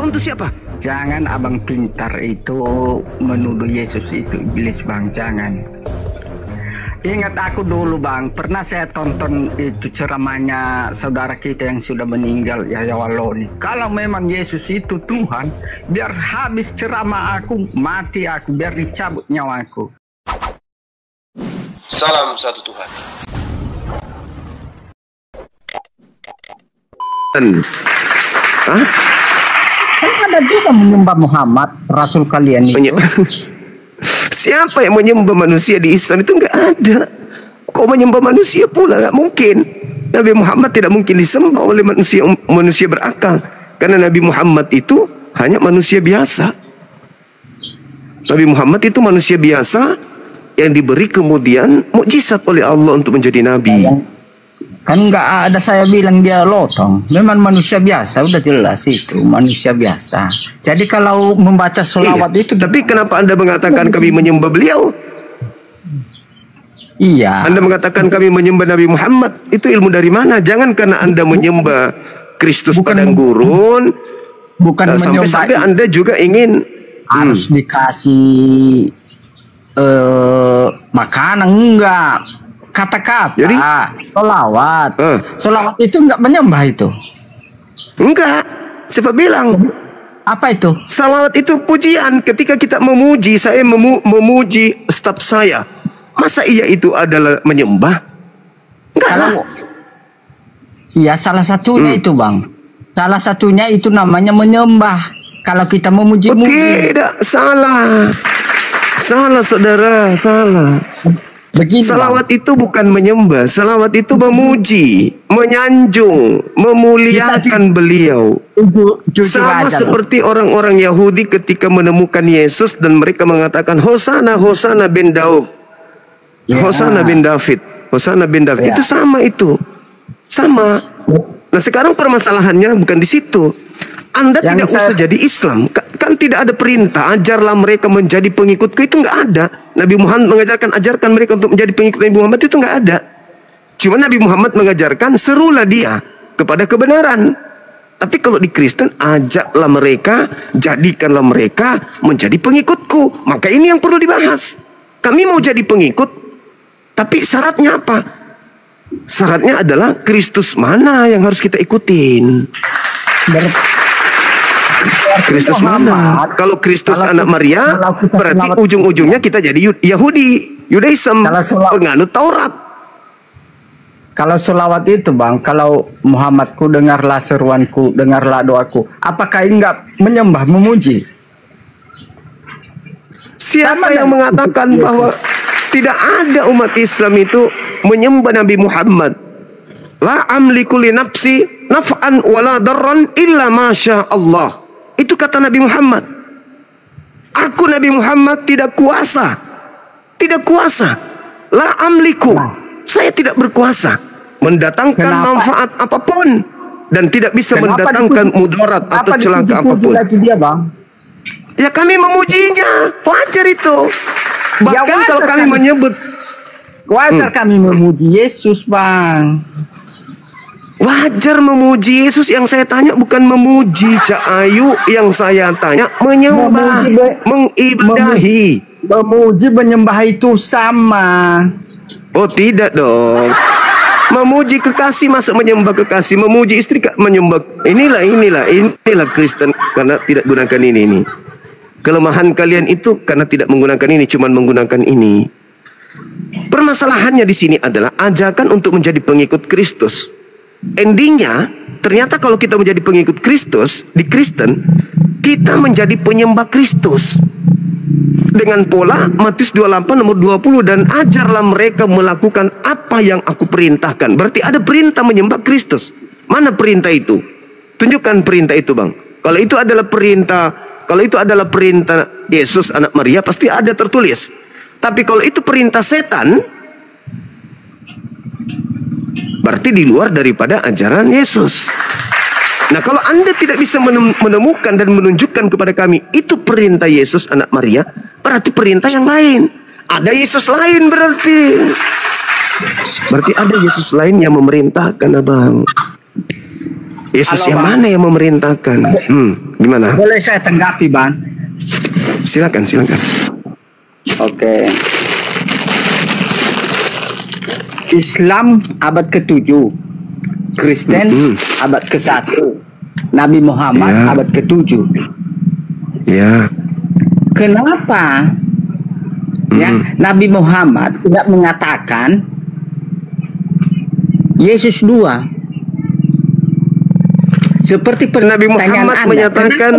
untuk siapa? Jangan abang pintar itu menuduh Yesus itu iblis bang, jangan. Ingat aku dulu bang, pernah saya tonton itu ceramahnya saudara kita yang sudah meninggal, Yahya Walloni. Kalau memang Yesus itu Tuhan, biar habis ceramah aku, mati aku, biar dicabut nyawaku. Salam satu Tuhan. Hah? Kan ada juga menyembah Muhammad, Rasul kalian itu. Siapa yang menyembah manusia di Islam itu? Nggak ada. Kok menyembah manusia pula? Nggak mungkin. Nabi Muhammad tidak mungkin disembah oleh manusia berakal, karena Nabi Muhammad itu hanya manusia biasa. Nabi Muhammad itu manusia biasa yang diberi kemudian mukjizat oleh Allah untuk menjadi nabi. Kan nggak ada saya bilang dia lotong, memang manusia biasa, udah jelas itu manusia biasa. Jadi kalau membaca sholawat itu, tapi kenapa Anda mengatakan kami menyembah beliau? Iya. Anda mengatakan kami menyembah Nabi Muhammad, itu ilmu dari mana? Jangan karena Anda menyembah Kristus padang gurun, bukan sampai Anda juga ingin harus dikasih makanan, enggak. Kata-kata, jadi sholawat, sholawat itu enggak menyembah itu. Enggak, siapa bilang? Apa itu? Salawat itu pujian. Ketika kita memuji, saya memuji staf saya. Masa iya itu adalah menyembah? Enggak lah. Iya, salah satunya itu bang. Salah satunya itu namanya menyembah. Kalau kita memuji-muji. Tidak, salah. Salah saudara, salah. Begini, salawat itu bukan menyembah, salawat itu memuji, menyanjung, memuliakan beliau. Sama seperti orang-orang Yahudi ketika menemukan Yesus dan mereka mengatakan Hosana, Hosana bin Daud, Hosana bin David, Hosana bin David. Itu sama itu, sama. Nah sekarang permasalahannya bukan di situ. Anda tidak usah jadi Islam. Kan tidak ada perintah ajarlah mereka menjadi pengikutku, itu nggak ada. Nabi Muhammad mengajarkan ajarkan mereka untuk menjadi pengikut Nabi Muhammad, itu nggak ada. Cuma Nabi Muhammad mengajarkan serulah dia kepada kebenaran. Tapi kalau di Kristen, ajaklah mereka, jadikanlah mereka menjadi pengikutku. Maka ini yang perlu dibahas. Kami mau jadi pengikut, tapi syaratnya apa? Syaratnya adalah Kristus mana yang harus kita ikutin. Kristus mana? Kalau Kristus anak Maria, berarti ujung-ujungnya kita jadi Yahudi, Yudaism, penganut Taurat. Kalau selawat itu bang, kalau Muhammadku dengarlah seruanku, dengarlah doaku, apakah enggak menyembah, memuji? Siapa yang mengatakan bahwa tidak ada umat Islam itu menyembah Nabi Muhammad? La amliku li nafsi naf'an wala darran illa masya Allah. Itu kata Nabi Muhammad. Aku Nabi Muhammad tidak kuasa. Tidak kuasa. La amliku. Saya tidak berkuasa mendatangkan manfaat apapun. Dan tidak bisa mendatangkan mudarat atau celaka apapun. Dia, bang? Ya kami memujinya. Wajar itu. Bahkan ya, kalau kami menyebut. Wajar kami memuji Yesus bang. Wajar memuji Yesus. Yang saya tanya bukan memuji Cak Ayu. Yang saya tanya menyembah, mengibadahi. Memuji, menyembah itu sama. Oh tidak dong. Memuji kekasih masa menyembah kekasih, memuji istri menyembah. Inilah Kristen karena tidak gunakan ini. Kelemahan kalian itu karena tidak menggunakan ini, cuman menggunakan ini. Permasalahannya di sini adalah ajakan untuk menjadi pengikut Kristus. Endingnya, ternyata kalau kita menjadi pengikut Kristus di Kristen, kita menjadi penyembah Kristus. Dengan pola Matius 28 nomor 20, dan ajarlah mereka melakukan apa yang aku perintahkan. Berarti ada perintah menyembah Kristus. Mana perintah itu? Tunjukkan perintah itu, bang. Kalau itu adalah perintah Yesus anak Maria, pasti ada tertulis. Tapi kalau itu perintah setan, berarti di luar daripada ajaran Yesus. Nah kalau Anda tidak bisa menemukan dan menunjukkan kepada kami itu perintah Yesus anak Maria, berarti perintah yang lain. Ada Yesus lain berarti. Berarti ada Yesus lain yang memerintahkan abang. Yesus Halo, yang Bang. mana yang memerintahkan? Gimana? Boleh saya tanggapi, Bang? Silakan. Oke. Islam abad ke-7, Kristen abad ke-1, Nabi Muhammad Ya. abad ke-7. Ya. Kenapa Nabi Muhammad tidak mengatakan Yesus 2? Seperti Nabi pertanyaan Muhammad Anda, menyatakan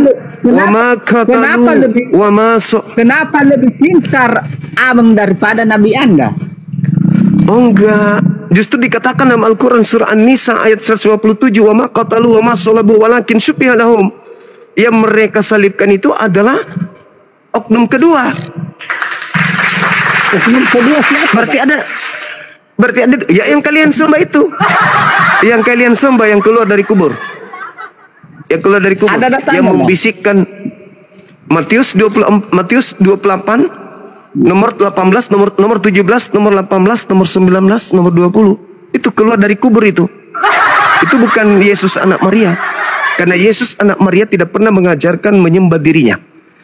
wa ma qatalu wa ma kenapa lebih pintar abang daripada Nabi Anda? Oh enggak, justru dikatakan dalam Al-Quran surah An-Nisa ayat 157, wa ma qatalu wa ma salabu walakin syubbiha lahum. Yang mereka salibkan itu adalah oknum kedua. Oknum kedua siapa? Berarti ada ya yang kalian sembah itu. Yang kalian sembah yang keluar dari kubur. Yang keluar dari kubur. Ada datanya, Yang Bang? membisikkan Matius 24 nomor 18, nomor 17, nomor 18, nomor 19, nomor 20. Itu keluar dari kubur itu. Itu bukan Yesus anak Maria. Karena Yesus anak Maria tidak pernah mengajarkan menyembah dirinya.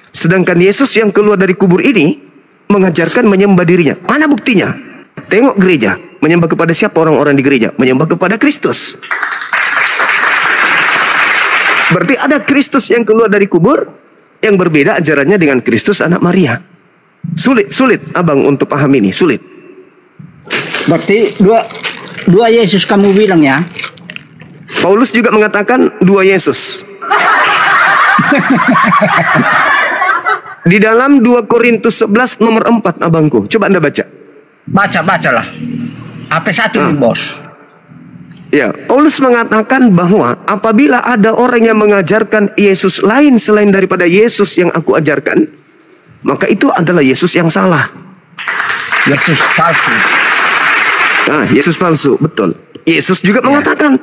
Sedangkan Yesus yang keluar dari kubur ini mengajarkan menyembah dirinya. Mana buktinya? Tengok gereja. Menyembah kepada siapa orang-orang di gereja? Menyembah kepada Kristus. Berarti ada Kristus yang keluar dari kubur yang berbeda ajarannya dengan Kristus anak Maria. Sulit abang untuk paham ini, sulit. Berarti dua Yesus kamu bilang ya? Paulus juga mengatakan dua Yesus. Di dalam 2 Korintus 11 nomor 4 abangku. Coba Anda baca. Bacalah. Apa satu nih, Bos? Ya, Paulus mengatakan bahwa apabila ada orang yang mengajarkan Yesus lain selain daripada Yesus yang aku ajarkan, maka itu adalah Yesus yang salah. Yesus palsu. Nah, Yesus palsu, betul. Yesus juga mengatakan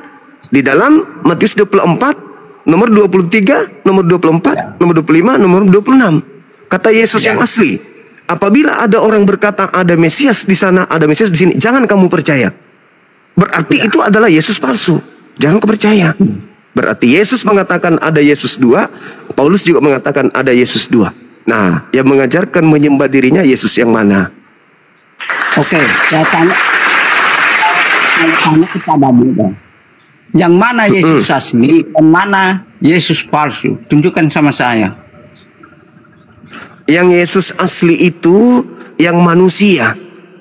di dalam Matius 24 nomor 23, nomor 24, nomor 25, nomor 26. Kata Yesus yang asli, apabila ada orang berkata ada Mesias di sana, ada Mesias di sini, jangan kamu percaya. Berarti itu adalah Yesus palsu. Jangan kau percaya. Berarti Yesus mengatakan ada Yesus 2, Paulus juga mengatakan ada Yesus 2. Nah, yang mengajarkan menyembah dirinya Yesus yang mana? Oke, saya tanya kepada Bunda. Yang mana Yesus asli, dan mana Yesus palsu? Tunjukkan sama saya. Yang Yesus asli itu yang manusia,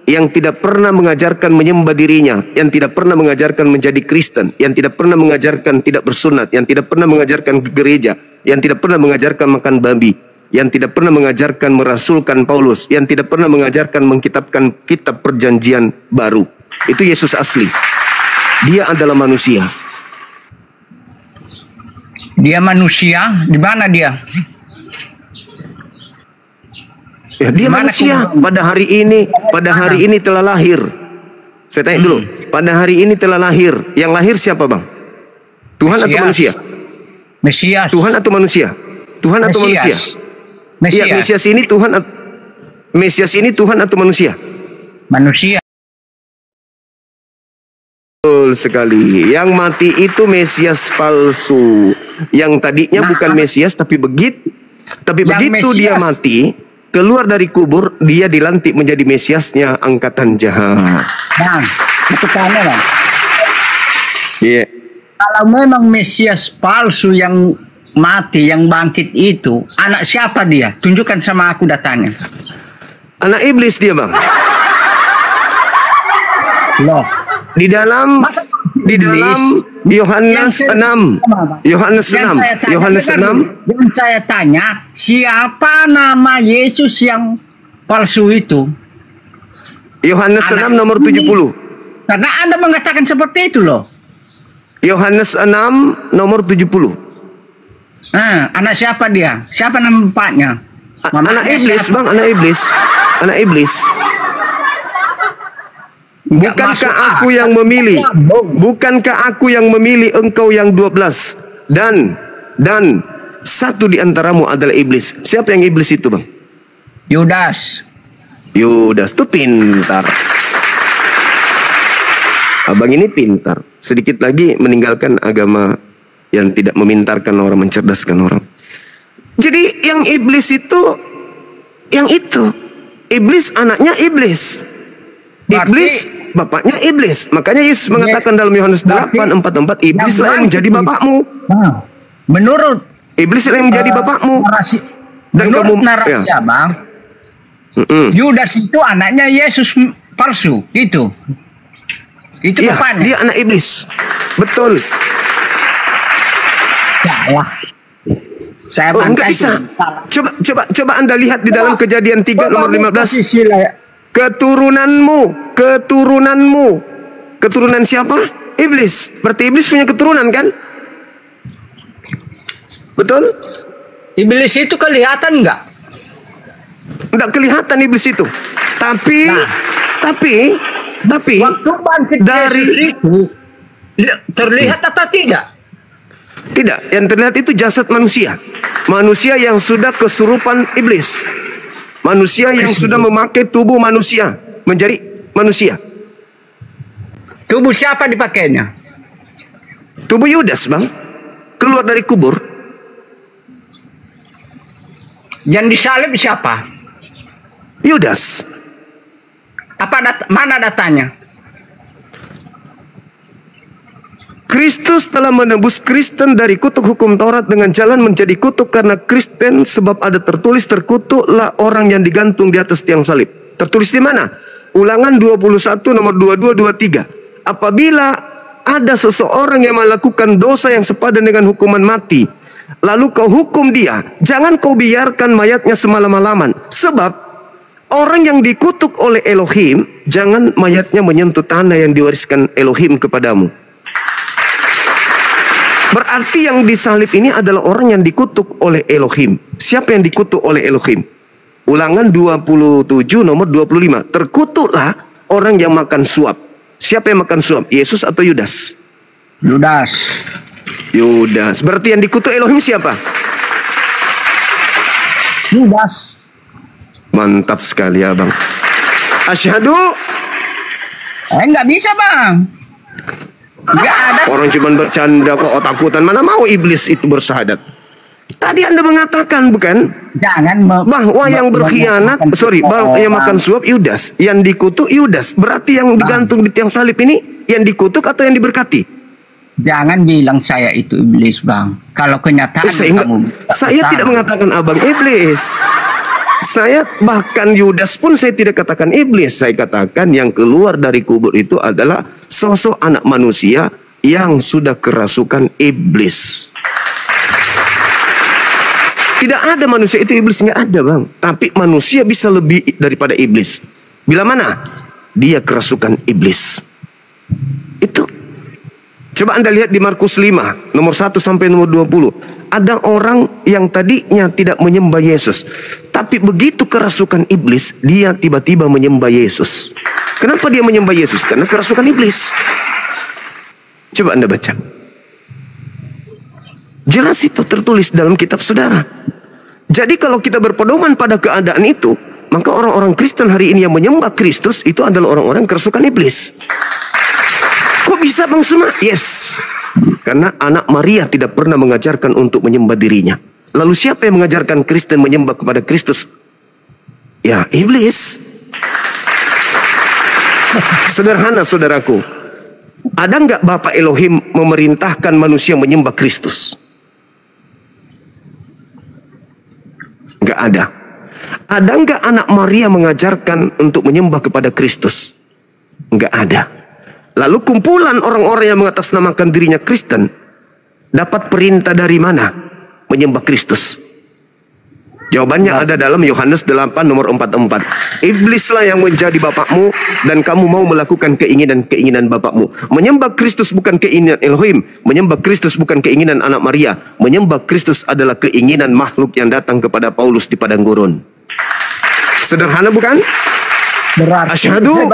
yang tidak pernah mengajarkan menyembah dirinya, yang tidak pernah mengajarkan menjadi Kristen, yang tidak pernah mengajarkan tidak bersunat, yang tidak pernah mengajarkan ke gereja, yang tidak pernah mengajarkan makan babi, yang tidak pernah mengajarkan merasulkan Paulus, yang tidak pernah mengajarkan mengkitabkan kitab perjanjian baru. Itu Yesus asli. Dia adalah manusia. Dia manusia, di mana dia? Ya, dia Mana manusia. kamu? Pada hari ini telah lahir. Saya tanya dulu. Pada hari ini telah lahir. Yang lahir siapa, Bang? Tuhan atau manusia? Mesias. Tuhan atau manusia? Tuhan atau manusia? Iya, Mesias ini Tuhan. Mesias ini Tuhan atau manusia? Manusia. Betul sekali. Yang mati itu Mesias palsu. Yang tadinya bukan Mesias tapi begitu Mesias. dia mati, keluar dari kubur, dia dilantik menjadi Mesiasnya angkatan jahat. Bang, itu tanya, Bang. Iya. Kalau memang Mesias palsu yang mati, yang bangkit itu, anak siapa dia? Tunjukkan sama aku datanya. Anak iblis dia, Bang. Loh. Di dalam Yohanes 6. Yohanes 6. Yohanes 6. Yang saya tanya, siapa nama Yesus yang palsu itu? Yohanes 6 nomor 70. Karena Anda mengatakan seperti itu loh. Yohanes 6 nomor 70. Anak siapa dia? Siapa nama bapaknya? Anak iblis, Bang, anak iblis. Anak iblis. Bukankah aku yang memilih? Bukankah aku yang memilih engkau yang 12? Dan satu di antaramu adalah iblis. Siapa yang iblis itu, Bang? Yudas. Yudas itu pintar. Abang ini pintar. Sedikit lagi meninggalkan agama yang tidak memintarkan orang, mencerdaskan orang. Jadi yang iblis itu, iblis anaknya iblis. Iblis bapaknya iblis. Makanya Yesus mengatakan dalam Yohanes 8:44, iblislah yang menjadi bapakmu. Menurut iblislah yang menjadi bapakmu. Dan menurut narasi Abang, Yudas itu anaknya Yesus palsu, gitu. Itu bapaknya. Dia anak iblis. Betul. Salah. Saya enggak bisa. Coba Anda lihat di dalam Kejadian 3 nomor 15. Keturunan siapa? Iblis. Berarti iblis punya keturunan kan? Betul? Iblis itu kelihatan enggak? Enggak kelihatan iblis itu. Tapi waktu bangkit dari Yesus itu terlihat atau tidak? Tidak, yang terlihat itu jasad manusia. Manusia yang sudah kesurupan iblis. Manusia yang sudah memakai tubuh manusia menjadi manusia. Tubuh siapa dipakainya? Tubuh Yudas, Bang. Keluar dari kubur. Yang disalib siapa? Yudas. Mana datanya? Kristus telah menebus Kristen dari kutuk hukum Taurat dengan jalan menjadi kutuk karena Kristen, sebab ada tertulis, terkutuklah orang yang digantung di atas tiang salib. Tertulis di mana? Ulangan 21 nomor 22-23. Apabila ada seseorang yang melakukan dosa yang sepadan dengan hukuman mati, lalu kau hukum dia, jangan kau biarkan mayatnya semalam-malaman. Sebab orang yang dikutuk oleh Elohim, jangan mayatnya menyentuh tanah yang diwariskan Elohim kepadamu. Berarti yang disalib ini adalah orang yang dikutuk oleh Elohim. Siapa yang dikutuk oleh Elohim? Ulangan 27 nomor 25. Terkutuklah orang yang makan suap. Siapa yang makan suap? Yesus atau Yudas? Yudas. Berarti yang dikutuk Elohim siapa? Yudas. Mantap sekali ya, Bang. Asyhadu. Nggak bisa, Bang. Nggak ada. Orang cuma bercanda kok, takutan. Mana mau iblis itu bersyahadat? Tadi Anda mengatakan, bukan? Jangan bahwa yang berkhianat, yang makan suap Yudas, yang dikutuk Yudas. Berarti yang digantung di tiang salib ini yang dikutuk atau yang diberkati? Jangan bilang saya itu iblis, Bang. Kalau kenyataan saya tidak mengatakan Abang iblis. Saya bahkan Yudas pun saya tidak katakan iblis. Saya katakan yang keluar dari kubur itu adalah sosok anak manusia yang sudah kerasukan iblis. Tidak ada manusia itu iblis, nggak ada, Bang. Tapi manusia bisa lebih daripada iblis. Bila mana? Dia kerasukan iblis. Itu. Coba Anda lihat di Markus 5, nomor 1 sampai nomor 20. Ada orang yang tadinya tidak menyembah Yesus. Tapi begitu kerasukan iblis, dia tiba-tiba menyembah Yesus. Kenapa dia menyembah Yesus? Karena kerasukan iblis. Coba Anda baca. Jelas itu tertulis dalam kitab saudara. Jadi kalau kita berpedoman pada keadaan itu, maka orang-orang Kristen hari ini yang menyembah Kristus itu adalah orang-orang kerasukan iblis. Kok bisa, Bang Suma? Yes. Karena anak Maria tidak pernah mengajarkan untuk menyembah dirinya. Lalu siapa yang mengajarkan Kristen menyembah kepada Kristus? Ya, iblis. Sederhana, saudaraku. Ada nggak Bapak Elohim memerintahkan manusia menyembah Kristus? Nggak ada. Ada nggak anak Maria mengajarkan untuk menyembah kepada Kristus? Nggak ada. Lalu kumpulan orang-orang yang mengatasnamakan dirinya Kristen dapat perintah dari mana menyembah Kristus? Jawabannya ada dalam Yohanes 8 nomor 44. Iblislah yang menjadi bapakmu dan kamu mau melakukan keinginan-keinginan bapakmu. Menyembah Kristus bukan keinginan Elohim. Menyembah Kristus bukan keinginan anak Maria. Menyembah Kristus adalah keinginan makhluk yang datang kepada Paulus di padang gurun. Sederhana bukan? Asyhadu.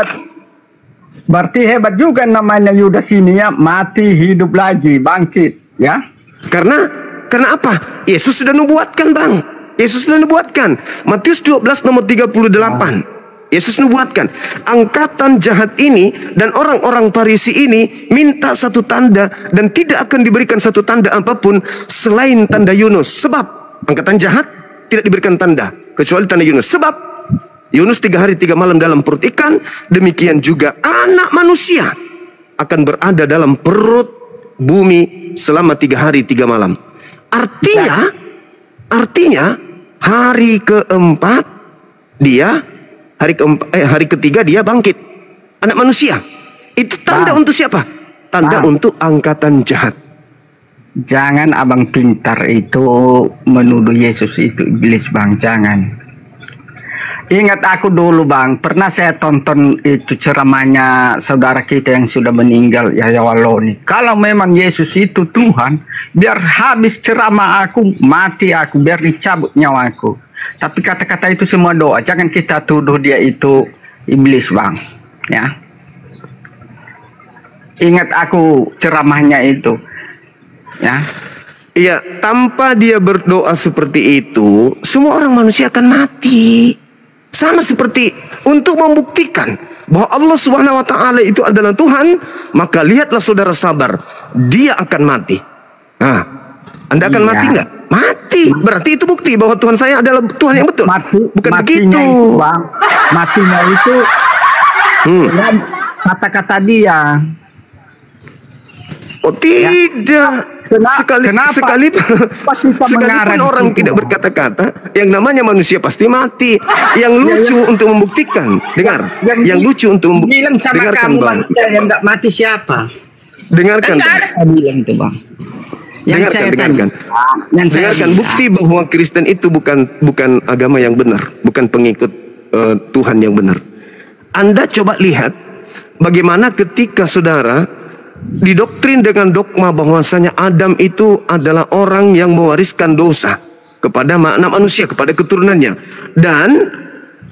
Berarti hebat juga namanya Yudas ini ya, mati hidup lagi, bangkit ya. Karena apa? Yesus sudah nubuatkan, Bang. Yesus sudah nubuatkan. Matius 12 nomor 38. Yesus nubuatkan, angkatan jahat ini dan orang-orang Farisi ini minta satu tanda dan tidak akan diberikan satu tanda apapun selain tanda Yunus. Sebab angkatan jahat tidak diberikan tanda kecuali tanda Yunus. Sebab Yunus 3 hari 3 malam dalam perut ikan, demikian juga anak manusia akan berada dalam perut bumi selama 3 hari 3 malam. Artinya hari keempat hari ketiga dia bangkit. Anak manusia. Itu tanda untuk siapa? Tanda untuk angkatan jahat. Jangan abang pintar itu menuduh Yesus itu iblis, bang. Jangan. Ingat aku dulu, bang, pernah saya tonton itu ceramahnya saudara kita yang sudah meninggal, Yahya Waloni. Kalau memang Yesus itu Tuhan, biar habis ceramah aku, mati aku, biar dicabut nyawaku. Tapi kata-kata itu semua doa. Jangan kita tuduh dia itu iblis, bang. Ya. Ingat aku ceramahnya itu. Ya. Iya, tanpa dia berdoa seperti itu, semua orang manusia akan mati. Sama seperti untuk membuktikan bahwa Allah Subhanahu wa taala itu adalah Tuhan, maka lihatlah saudara sabar, dia akan mati. Nah, Anda akan mati enggak? Mati. Berarti itu bukti bahwa Tuhan saya adalah Tuhan yang betul. Bukan begitu. Itu, bang. Matinya itu dengan kata-kata dia. Oh tidak. Sekalipun orang tidak berkata-kata, yang namanya manusia pasti mati. Yang lucu untuk membuktikan, dengar. Yang lucu untuk membuktikan. Dengarkan, bang. Yang nggak mati siapa? Dengarkan, bang. Bilang itu, bang. Dengarkan bukti bahwa Kristen itu bukan agama yang benar, bukan pengikut Tuhan yang benar. Anda coba lihat bagaimana ketika saudara didoktrin dengan dogma bahwasanya Adam itu adalah orang yang mewariskan dosa kepada anak manusia, kepada keturunannya, dan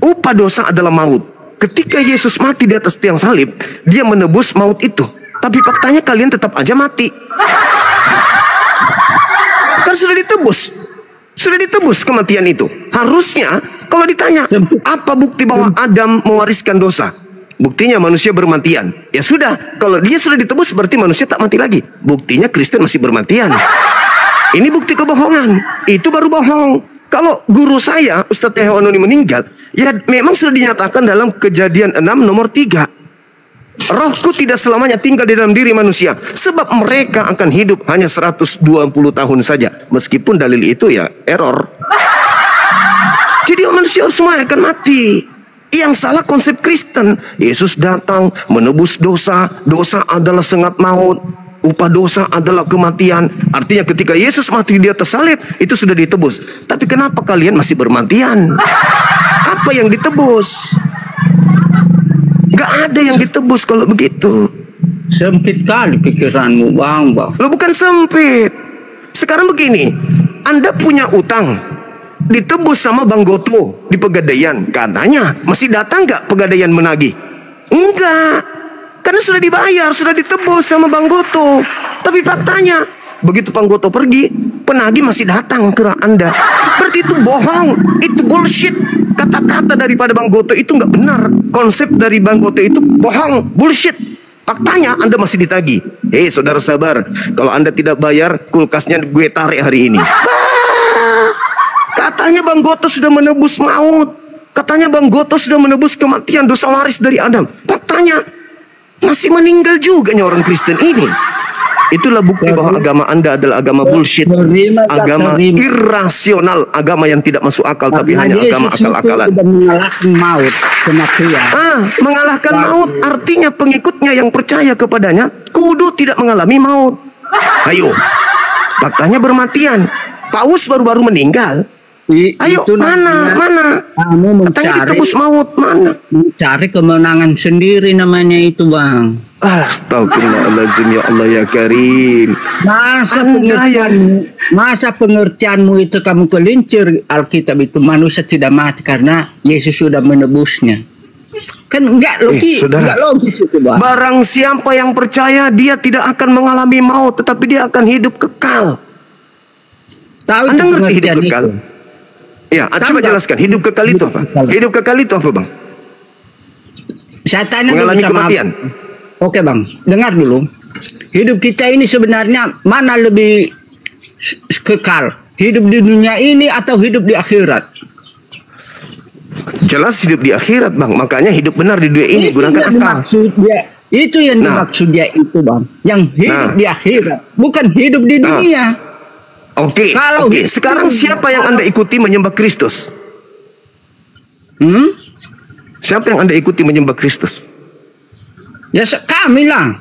upah dosa adalah maut. Ketika Yesus mati di atas tiang salib, dia menebus maut itu. Tapi faktanya kalian tetap aja mati. Kan sudah ditebus kematian itu. Harusnya kalau ditanya, apa bukti bahwa Adam mewariskan dosa? Buktinya manusia bermatian. Ya sudah, kalau dia sudah ditebus berarti manusia tak mati lagi. Buktinya Kristen masih bermatian. Ini bukti kebohongan. Itu baru bohong. Kalau guru saya, Ustadz Yahya Waloni meninggal, ya memang sudah dinyatakan dalam Kejadian 6 nomor 3. Rohku tidak selamanya tinggal di dalam diri manusia, sebab mereka akan hidup hanya 120 tahun saja. Meskipun dalil itu ya error. Jadi manusia semua akan mati. Yang salah konsep Kristen. Yesus datang menebus dosa. Dosa adalah sengat maut. Upah dosa adalah kematian. Artinya ketika Yesus mati di atas salib, itu sudah ditebus. Tapi kenapa kalian masih bermatian? Apa yang ditebus? Gak ada yang ditebus kalau begitu. Sempit kali pikiranmu, bang. Lo bukan sempit. Sekarang begini, Anda punya utang, ditebus sama Bang Goto di Pegadaian. Katanya masih datang nggak Pegadaian menagih? Enggak, karena sudah dibayar, sudah ditebus sama Bang Goto. Tapi faktanya begitu Bang Goto pergi, penagih masih datang ke Anda. Berarti itu bohong, itu bullshit. Kata-kata daripada Bang Goto itu nggak benar. Konsep dari Bang Goto itu bohong, bullshit. Faktanya Anda masih ditagih. Hei saudara sabar, kalau Anda tidak bayar, kulkasnya gue tarik hari ini. Katanya Bang Goto sudah menebus maut. Katanya Bang Goto sudah menebus kematian dosa waris dari Adam. Faktanya masih meninggal juga orang Kristen ini. Itulah bukti bahwa agama Anda adalah agama bullshit, agama irrasional, agama yang tidak masuk akal, tapi hanya agama akal-akalan. Mengalahkan maut, kematian. Mengalahkan maut artinya pengikutnya yang percaya kepadanya kudu tidak mengalami maut. Ayo, faktanya bermatian. Paus baru-baru meninggal. Ayo, mana? Katanya ditebus maut, mana? Mencari kemenangan sendiri namanya itu, bang. Astagfirullahaladzim, ya Allah ya Karim. Masa pengertianmu itu kamu kelincir Alkitab itu manusia tidak mati karena Yesus sudah menebusnya. Kan enggak logis, enggak logis itu, bang. Barang siapa yang percaya dia tidak akan mengalami maut, tetapi dia akan hidup kekal. Tahu Anda ngerti hidup kekal? Itu? Ya, coba jelaskan hidup kekal itu apa? Hidup kekal itu apa, bang? Saya tanya mengalami kematian. Oke, bang, dengar dulu. hidup kita ini sebenarnya mana lebih kekal? Hidup di dunia ini atau hidup di akhirat? Jelas hidup di akhirat, Bang. Makanya hidup benar di dunia ini, gunakan akal. Itu yang dimaksud dia itu, Bang. Yang hidup di akhirat, bukan hidup di dunia. Oke. Sekarang siapa yang Anda ikuti menyembah Kristus? Siapa yang Anda ikuti menyembah Kristus? Ya kami lah.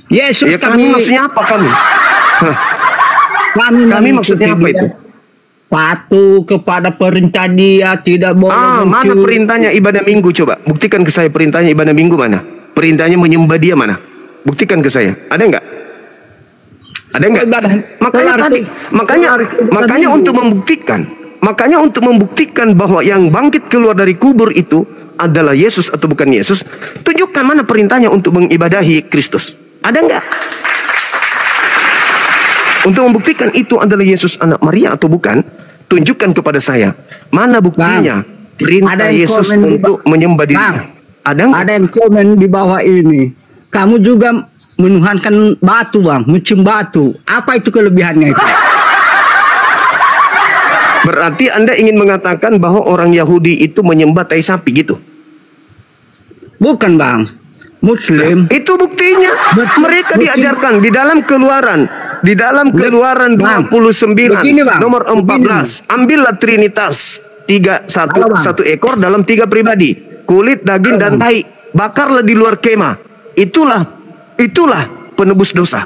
Yesus ya, kami maksudnya apa kami? Kami maksudnya apa itu? Patuh kepada perintah dia, tidak boleh mana perintahnya ibadah minggu, coba buktikan ke saya perintahnya ibadah minggu mana? Perintahnya menyembah dia mana? Buktikan ke saya. Ada enggak? Ada enggak? Makanya untuk membuktikan bahwa yang bangkit keluar dari kubur itu adalah Yesus atau bukan Yesus, tunjukkan mana perintahnya untuk mengibadahi Kristus. Ada enggak? Untuk membuktikan itu adalah Yesus anak Maria atau bukan, tunjukkan kepada saya. Mana buktinya perintah Yesus untuk menyembah dirinya? Ada enggak? Ada yang komen di bawah ini. Kamu juga menuhankan batu, Bang, mencium batu. Apa itu kelebihannya itu? Berarti Anda ingin mengatakan bahwa orang Yahudi itu menyembah tai sapi gitu? Bukan, Bang. Muslim. Itu buktinya. Mereka diajarkan di dalam Keluaran. Di dalam Keluaran 29 nomor 14. Ambillah Trinitas. Satu ekor dalam 3 pribadi. Kulit, daging, dan tai. Bakarlah di luar kemah. Itulah penebus dosa.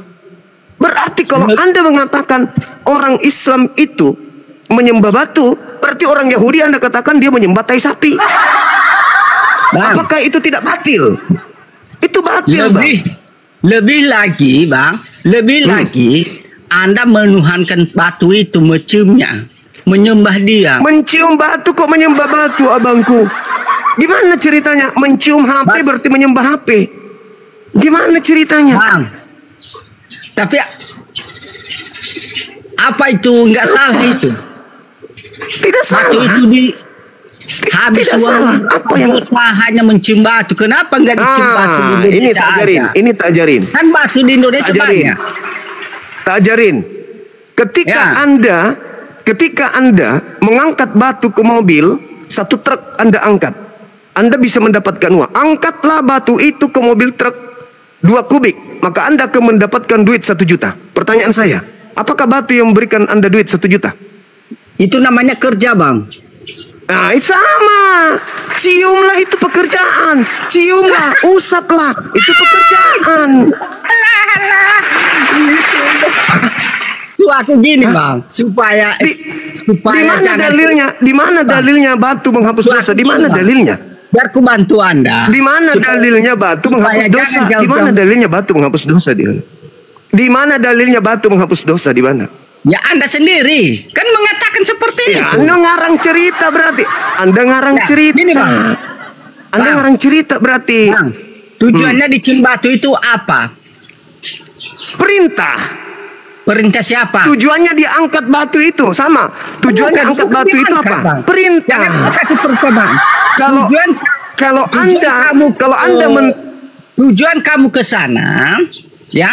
Berarti kalau Anda mengatakan orang Islam itu menyembah batu, berarti orang Yahudi Anda katakan dia menyembah tai sapi. Apakah itu tidak batil? Itu batil, Bang. Lebih lagi, Bang. Lebih lagi, Anda menuhankan batu itu, menciumnya, menyembah dia. Mencium batu kok menyembah batu, abangku? Gimana ceritanya? Mencium HP berarti menyembah HP. Gimana ceritanya? Bang, tapi apa itu nggak salah itu? Tidak salah. Batu itu habis uang. Apa yang hanya mencium batu? Kenapa nggak dicium batu di Indonesia? Ini tak ajarin. Kan batu di Indonesia banyak. Tak ajarin. Ketika Anda mengangkat batu ke mobil, 1 truk Anda angkat, Anda bisa mendapatkan uang. Angkatlah batu itu ke mobil truk 2 kubik, maka Anda akan mendapatkan duit 1 juta. Pertanyaan saya, apakah batu yang memberikan Anda duit 1 juta? Itu namanya kerja, Bang. Nah, sama. Ciumlah, itu pekerjaan. Ciumlah, usaplah, itu pekerjaan. Itu aku gini, Bang, supaya di mana dalilnya batu menghapus dosa? Di mana dalilnya? Biar ku bantu Anda. Di mana dalilnya batu menghapus dosa? Di mana dalilnya batu menghapus dosa? Di mana dalilnya batu menghapus dosa? Di mana? Ya Anda sendiri kan mengatakan seperti itu. Anda ngarang cerita berarti. Anda ngarang cerita. Ini, Bang. Anda ngarang cerita berarti. Bang, tujuannya dicium batu itu apa? Perintah. Perintah siapa? Tujuannya diangkat batu itu sama. Tujuannya angkat batu itu apa? Bang. Perintah. Jangan kasih perintah, Bang. Tujuan kamu ke sana, ya?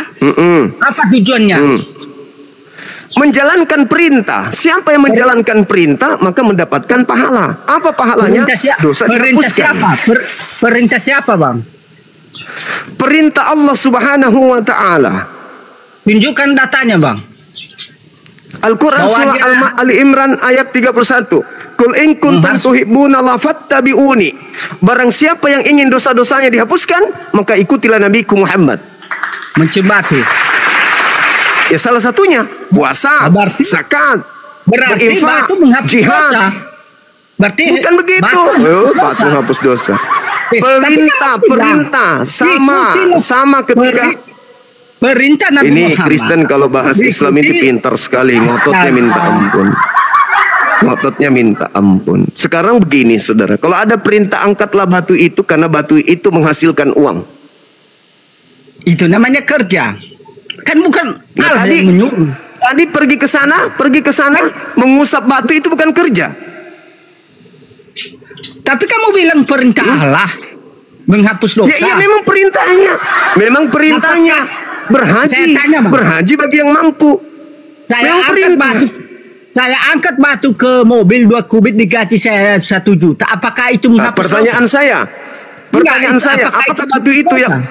Apa tujuannya? Menjalankan perintah. Siapa yang menjalankan perintah maka mendapatkan pahala. Apa pahalanya? Dosa dihapuskan. Perintah siapa, Bang? Perintah Allah Subhanahu wa taala. Tunjukkan datanya, Bang. Al-Quran surah Ali Imran ayat 31. Qul in kuntum tuhibbuna Allah fattabi'uni. Barang siapa yang ingin dosa-dosanya dihapuskan, maka ikutilah Nabiku Muhammad. Mencium batu. Ya salah satunya puasa, zakat, berinfak, jihad. Berarti bukan begitu. Batu menghapus dosa. Perintah sama ketika perintah Nabi ini Muhammad. Kristen kalau bahas Islam ini pintar sekali, ngototnya minta ampun. Ngototnya minta ampun. Sekarang begini, saudara, kalau ada perintah angkatlah batu itu karena batu itu menghasilkan uang. Itu namanya kerja. Kan bukan tadi pergi ke sana mengusap batu itu bukan kerja. Tapi kamu bilang perintah Allah menghapus dosa. Ya memang perintahnya. berhaji. Saya tanya, Bang. Berhaji bagi yang mampu. Saya angkat batu ke mobil 2 kubik digaji saya 1 juta. Apakah itu menghapus Pertanyaan dosa? saya, apakah batu itu yang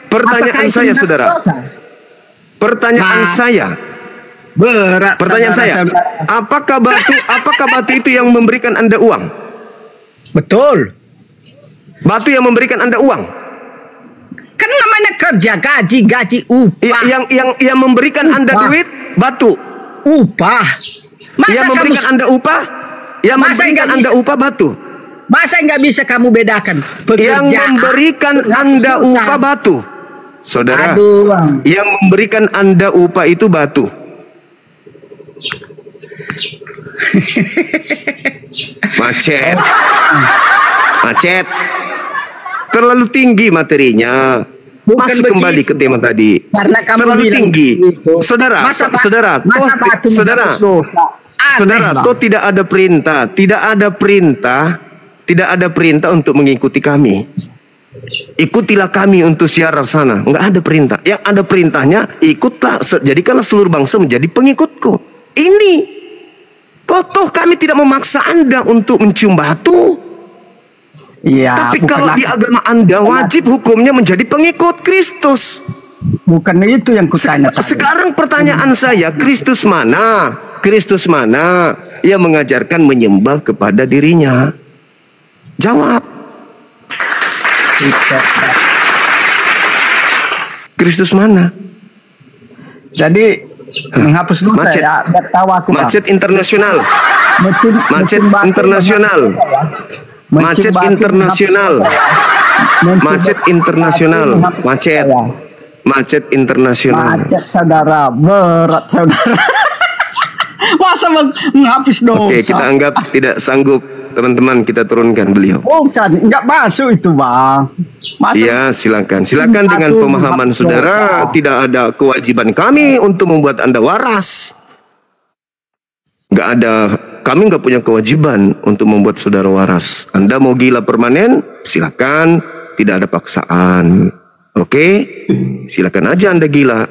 pertanyaan saya, saudara? Pertanyaan saya. Berat. Pertanyaan saya, apakah batu itu yang memberikan Anda uang? Betul. Batu yang memberikan Anda uang? Kan namanya kerja, gaji, upah. Yang memberikan Anda duit, batu. Upah. Yang memberikan Anda upah? Yang memberikan Anda upah, batu. Masa nggak bisa kamu bedakan Yang memberikan Anda upah, batu. Saudara, yang memberikan Anda upah itu batu. Macet. Terlalu tinggi materinya. Masuk kembali ke tema tadi. Karena kamu terlalu tinggi. Gitu. Saudara, toh tidak ada perintah untuk mengikuti kami. Ikutilah kami untuk siaran sana. Enggak ada perintah. Yang ada perintahnya, ikutlah, jadikanlah seluruh bangsa menjadi pengikutku. Ini. Toh kami tidak memaksa Anda untuk mencium batu. Iya. Tapi kalau di agama Anda wajib hukumnya menjadi pengikut Kristus. Bukan itu yang kutanya. Sekarang pertanyaan saya, Kristus mana? Kristus mana yang mengajarkan menyembah kepada dirinya? Jawab. Kristus mana? Jadi menghapus dulu macet. Ya, tahu aku, macet internasional. Macet internasional. Macet internasional. Macet internasional. Macet internasional. Macet, saudara, berat, saudara. Masa menghapus dosa? Oke, kita anggap tidak sanggup. Teman-teman, kita turunkan beliau. Bukan, nggak masuk itu, Bang. Iya, silakan dengan pemahaman saudara. Tidak ada kewajiban kami untuk membuat Anda waras. Nggak ada, kami nggak punya kewajiban untuk membuat saudara waras. Anda mau gila permanen, silakan. Tidak ada paksaan. Oke, silakan aja Anda gila.